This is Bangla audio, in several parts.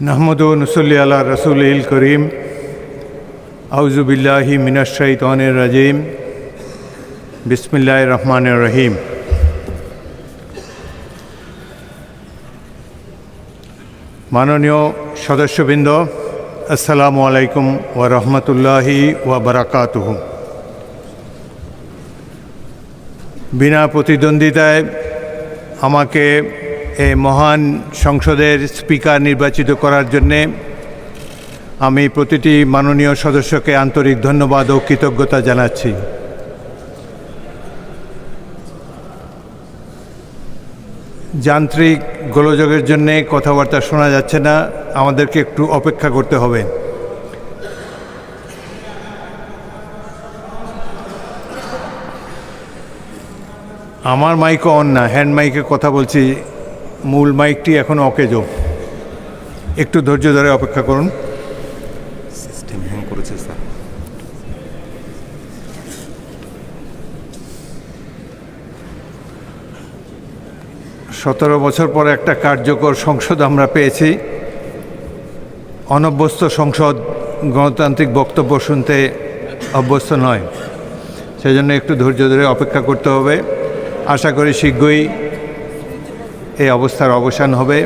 नहमदु नुसल्ली अला रसूलिल करीम औज़ु बिल्लाहि मिनश शैतानिर रजीम बिस्मिल्लाहिर रहमानिर रहीम। माननीय सदस्यबृंद, अस्सलामु आलैकुम व रहमतुल्लाहि व बाराकातुहु। बिना प्रतिद्वंद्विताय আমাকে এই মহান সংসদের স্পিকার নির্বাচিত করার জন্যে আমি প্রতিটি মাননীয় সদস্যকে আন্তরিক ধন্যবাদ ও কৃতজ্ঞতা জানাচ্ছি। যান্ত্রিক গোলযোগের জন্যে কথাবার্তা শোনা যাচ্ছে না, আমাদেরকে একটু অপেক্ষা করতে হবে। আমার মাইক অন না, হ্যান্ড মাইকে কথা বলছি, মূল মাইকটি এখনও অকেজো। একটু ধৈর্য ধরে অপেক্ষা করুন। সিস্টেম হ্যাং করেছে স্যার। 17 বছর পর একটা কার্যকর সংসদ আমরা পেয়েছি। অনভ্যস্ত সংসদ গণতান্ত্রিক বক্তব্য শুনতে অভ্যস্ত নয়, সেজন্য একটু ধৈর্য ধরে অপেক্ষা করতে হবে। আশা করি শীঘ্রই এই অবস্থার অবসান হবে।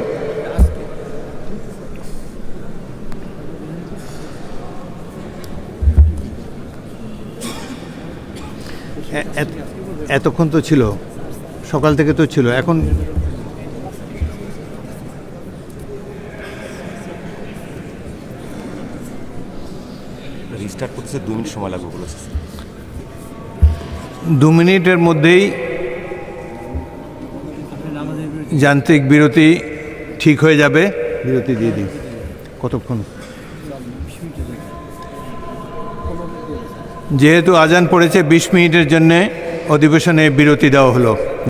এতক্ষণ তো ছিল, সকাল থেকে তো ছিল, এখন রিস্টার্ট করতে 2 মিনিট সময় লাগবে বলেছে। 2 মিনিটের মধ্যেই যান্ত্রিক বিরতি ঠিক হয়ে যাবে। বিরতি দিয়ে দিই। কতক্ষণ? যেহেতু আজান পড়েছে, 20 মিনিটের জন্যে অধিবেশনে বিরতি দেওয়া হলো।